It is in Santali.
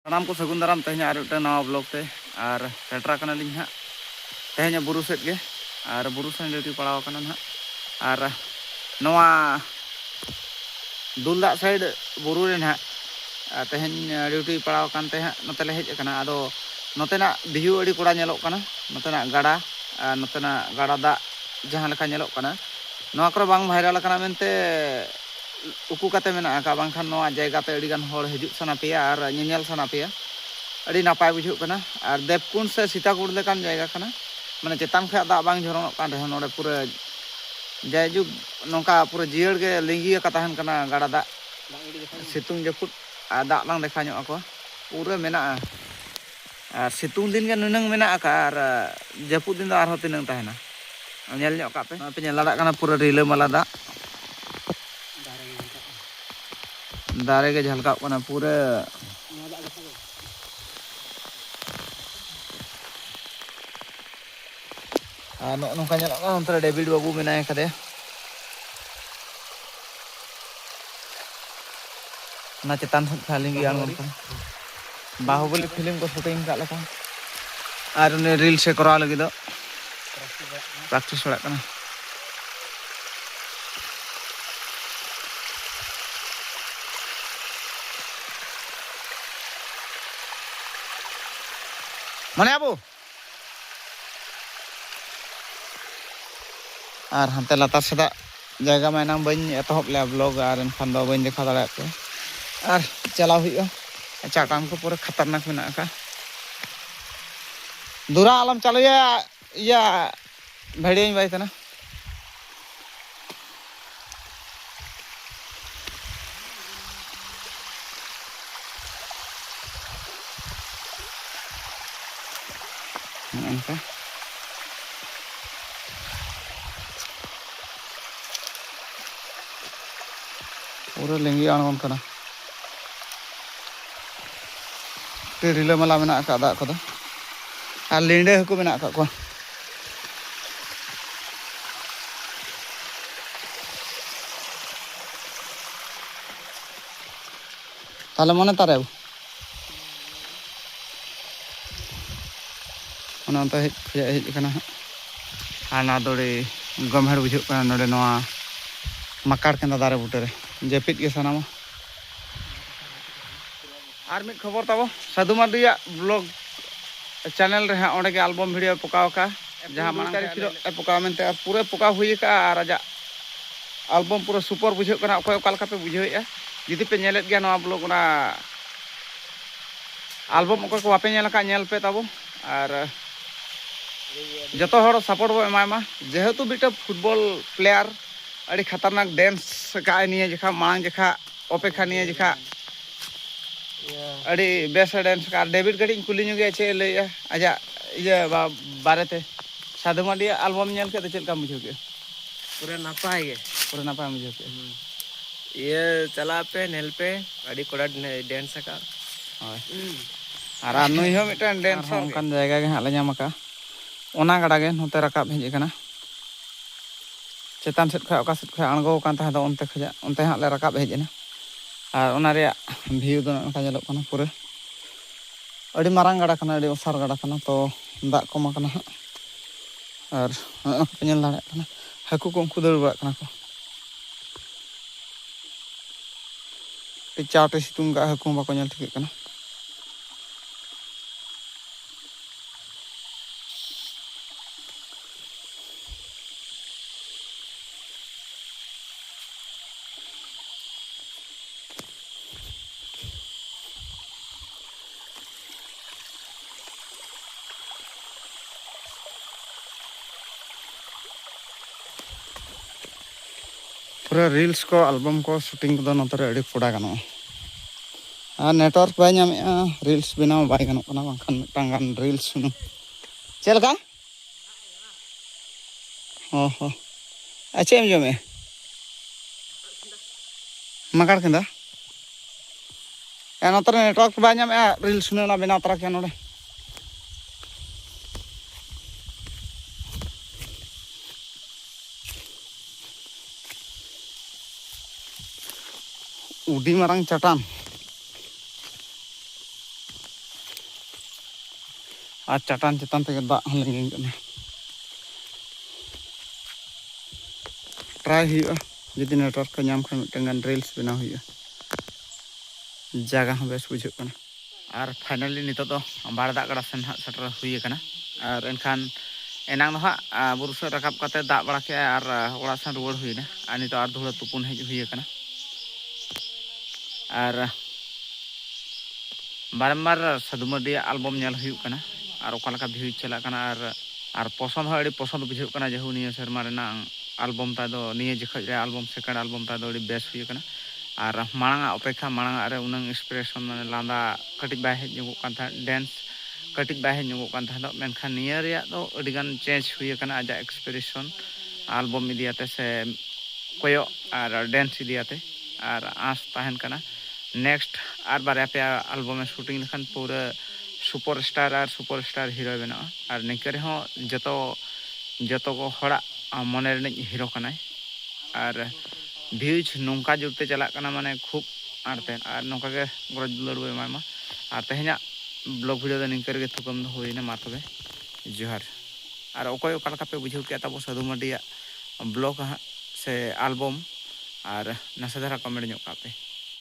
सानाम को सगुन दाराम तेहना और एक नवा ब्लॉग ते और सेटरा कना लिंग हां तेहना बुरु सेट गे और बुरु सेन ड्यूटी पड़ाव कना हां और नवा दुलदा साइड बुरु रे हां तेहन ड्यूटी पड़ाव कान ते हां नतेले हेज कना आदो नतेना भिउ अड़ी कोड़ा नेलोग कना नतेना गाड़ा नतेना गाड़ा दा जहां लेका नेलोग कना नवा करे बांग भाइराल कना मेनते उकू काते मेना का बांखान नवा जायगा ते अड़ी गान होड़ हिजुग सना पेया और नेनेल सना पेया अड़ी नापाय बुझुग कना और देवकुंड से सीताकुंड लेकान जायगा कना माने चेतान खा दा बांग झोरनोग कान रहे नोडे पूरा जायजुग नोंका पूरा जियड़ गे लिंगी का तहन कना गाड़ा दा सितुंग जपुट दा बांग देखा ᱧᱚᱜ ako पूरा मेना और सितुंग दिन गे नुनंग मेना का और जपुट दिन दा आरो तिनंग तहना नेल ᱧᱚᱜ का पे नेल लाड़ा कना पूरा रिला मला दा दारे के झलका कना पूरा नौका नोंका डेविड बाबू मेना कदे ना चेतान खालिंगी आंगन बाहुबली फिल्म को शूटिंग का लेका और उन्हें रील से करा लगी दो प्रैक्टिस बड़ा कना माने आबू और हंते लातार सदा जगह में नाम बन एतहब ले ब्लॉग और एनखान दो बन देखा दाड़ा पे और चलाव हुआ चाटान को पूरा खतरनाक मेना का दूरा आलम चालू या भेड़िया बाई तना पूरा लिंगी आणगोन कना रिला मला मेना का दा को और लिंडे हको मेना का को ताले मने तारे उनता हेज कना आना दोड़े गमहेड़ बुझुग कना नोडे नवा मकाड़ केंदा दारे बुटे रे जेपित के सनामा और मिट खबर तब साधु मार्डी ब्लॉग चैनल रे ओंडे के एल्बम वीडियो पकाव का जहां मांग पकाव मेनते पूरे पकाव हुई का और आजा एल्बम पूरा सुपर बुझे कना ओकय ओका लेका पे बुझेया जुदी पे नेलेत गया नवा ब्लॉग ना एल्बम ओकय को बापे नेल का नेल पे तब और जतो हर सपोर्ट बो एमायमा जेहेतु बिटा फुटबॉल प्लेयर अड़ी खतरनाक डांस का निये जखा मांग जखा अपेक्षा निये जखा अड़ी बेस डांस का डेविड कटिंग कुली गे चे लैया आजा इया बारेते साधु मार्डी एल्बम नेल के चेल का बुझे के पूरा नापाय बुझे के ये चला पे नेल पे अड़ी कोड़ा डांस का और नुई हो मिटन डांस ओनकान जायगा गे हाले नाम का ओना गड़ा गे नोते रकाब हेज कना चेतान सेट खा ओका सेट खा अणगो कान ता ओनते खजा ओनते हाले रकाब हेजना और ओना रे व्यू दो ओनका नेलोग कना पूरा अड़ी मारांग गड़ा कना अड़ी ओसार गड़ा कना तो दाग कमा कना और नेल दाड़े कना हाकू को उनको दौड़ बड़ा कना को चाटे सितुंग का हाकू बाको नेल ठिक कना पूरा रील्स को एल्बम को शूटिंग को नोतरे अड़ी पोड़ा गानो और नेटवर्क बाय नामे रील्स बनाव बाय गानो कना बांखान मिटांग गान रील्स सुनु चल का हो अच्छा एम जमे मकाड़ केंदा या नोतरे नेटवर्क बाय नामे रील्स सुनु ना बनाव तरा के नोडे उडी मारंग चटान ᱟᱨ ᱪᱟᱴᱟᱱ ᱪᱮᱛᱟᱱ ᱛᱮᱜᱮ ᱫᱟᱜ ᱦᱚᱸ ᱞᱤᱸᱜᱤᱱ ᱠᱟᱱᱟ ᱴᱨᱟᱭ ᱦᱩᱭᱩᱜᱼᱟ ᱡᱩᱫᱤ ᱱᱮᱴᱣᱟᱨᱠ ko ᱧᱟᱢ ᱠᱷᱟᱱ ᱢᱤᱫᱴᱟᱝ ᱜᱟᱱ ᱨᱤᱞᱥ ᱵᱮᱱᱟᱣ ᱦᱩᱭᱩᱜᱼᱟ ᱡᱟᱭᱜᱟ ᱦᱚᱸ ᱵᱮᱥ ᱵᱩᱡᱷᱟᱹᱜ ᱠᱟᱱᱟ ᱟᱨ ᱯᱷᱟᱭᱱᱟᱞᱤ ᱱᱤᱛᱚᱜ ᱫᱚ ᱵᱟᱲ ᱫᱟᱜ ᱜᱟᱰᱟ ᱥᱮᱱ ᱦᱟᱸᱜ ᱥᱮᱴᱮᱨ ᱦᱩᱭ ᱟᱠᱟᱱᱟ ᱟᱨ ᱮᱱᱠᱷᱟᱱ ᱮᱱᱟᱝ ᱫᱚ ᱦᱟᱸᱜ ᱵᱩᱨᱩ ᱥᱮᱫ ᱨᱟᱠᱟᱵ ᱠᱟᱛᱮ ᱫᱟᱜ ᱵᱟᱲᱟ ᱠᱮᱜᱼᱟᱭ ᱟᱨ ᱚᱲᱟᱜ ᱥᱮᱱ ᱨᱩᱣᱟᱹᱲ ᱦᱩᱭᱱᱟ ᱟᱨ ᱱᱤᱛᱚᱜ ᱟᱨ ᱫᱷᱩᱲᱟᱹ ᱛᱩᱯᱩᱱ ᱦᱮᱡ ᱦᱩᱭ ᱟᱠᱟᱱᱟ ᱟᱨ ᱵᱟᱨᱢᱵᱟᱨ ᱥᱟᱫᱷᱩ ᱢᱟᱨᱰᱤᱭᱟᱜ ᱮᱞᱵᱟᱢ ᱧᱮᱞ ᱦᱩᱭᱩᱜ ᱠᱟᱱᱟ ᱟᱨ ᱚᱠᱟ ᱞᱮᱠᱟ ᱵᱷᱤᱭᱩᱡᱽ ᱪᱟᱞᱟᱜ ᱠᱟᱱᱟ ᱟᱨ ᱯᱚᱥᱚᱱᱫ ᱦᱚᱸ ᱟᱹᱰᱤ ᱯᱚᱥᱚᱱᱫ ᱵᱩᱡᱷᱟᱹᱜ ᱠᱟᱱᱟ ᱡᱮᱦᱩ ᱱᱤᱭᱟᱹ ᱥᱮᱨᱢᱟ ᱨᱮᱱᱟᱜ ᱮᱞᱵᱟᱢ ᱛᱟᱭ ᱫᱚ ᱱᱤᱭᱟᱹ ᱡᱚᱠᱷᱚᱡ ᱨᱮ ᱮᱞᱵᱟᱢ ᱥᱮᱠᱮᱱᱰ ᱮᱞᱵᱟᱢ ᱛᱟᱭ ᱫᱚ ᱟᱹᱰᱤ ᱵᱮᱥ ᱦᱩᱭ ᱟᱠᱟᱱᱟ ᱟᱨ ᱢᱟᱲᱟᱝᱟᱜ ᱚᱯᱮᱠᱷᱟ ᱢᱟᱲᱟᱝᱟᱜ ᱨᱮ ᱩᱱᱟᱹᱝ ᱤᱱᱥᱯᱤᱨᱮᱥᱚᱱ ᱢᱟᱱᱮ ᱞᱟᱸᱫᱟ ᱠᱟᱹᱴᱤᱡ ᱵᱟᱭ ᱦᱮᱡ ᱧᱚᱜᱚᱜ ᱠᱟᱱ ᱛᱟᱦᱮᱸᱫ ᱰᱮᱱᱥ ᱠᱟᱹᱴᱤᱡ ᱵᱟᱭ ᱦᱮᱡ ᱧᱚᱜᱚᱜ ᱠᱟᱱ ᱛᱟᱦᱮᱸᱫ ᱢᱮᱱᱠᱷᱟन ᱱᱤᱭᱟᱹ ᱨᱮᱭᱟᱜ ᱫᱚ ᱟᱹᱰᱤᱜᱟᱱ ᱪᱮᱧᱡᱽ ᱦᱩᱭ ᱟᱠᱟᱱᱟ ᱟᱡᱟᱜ ᱮᱠᱥᱯᱨᱮᱥᱚᱱ ᱮᱞᱵᱟᱢ ᱤᱫᱤᱭᱟᱛᱮ ᱥᱮ ᱠᱚᱭᱚᱜ ᱟᱨ ᱰᱮᱱᱥ ᱤᱫᱤᱭᱟᱛᱮ ᱟᱨ ᱟᱸᱥ ᱛᱟᱦᱮᱱ ᱠᱟᱱᱟ नेक्स्ट ᱟᱨ ᱵᱟᱨᱭᱟ ᱯᱮᱭᱟ एल्बम शूटिंग लेकिन पूरा सुपरस्टार हिरो बनाओ और निके रहो जतो को हड़ा मन हिरो कनाय और व्यूज नौका जुड़ते चला माने खूब आड़ते और नौका के गरज दुलार बो एमामा और तेहना ब्लॉग भिडियो दो निके गे थुकम दो होइना मा तबे जोहार और अकय ओका लेका पे बुझाव के ताबो साधु मार्डिया ब्लॉग हाँ से एल्बम और नासे धारा कमेंट पे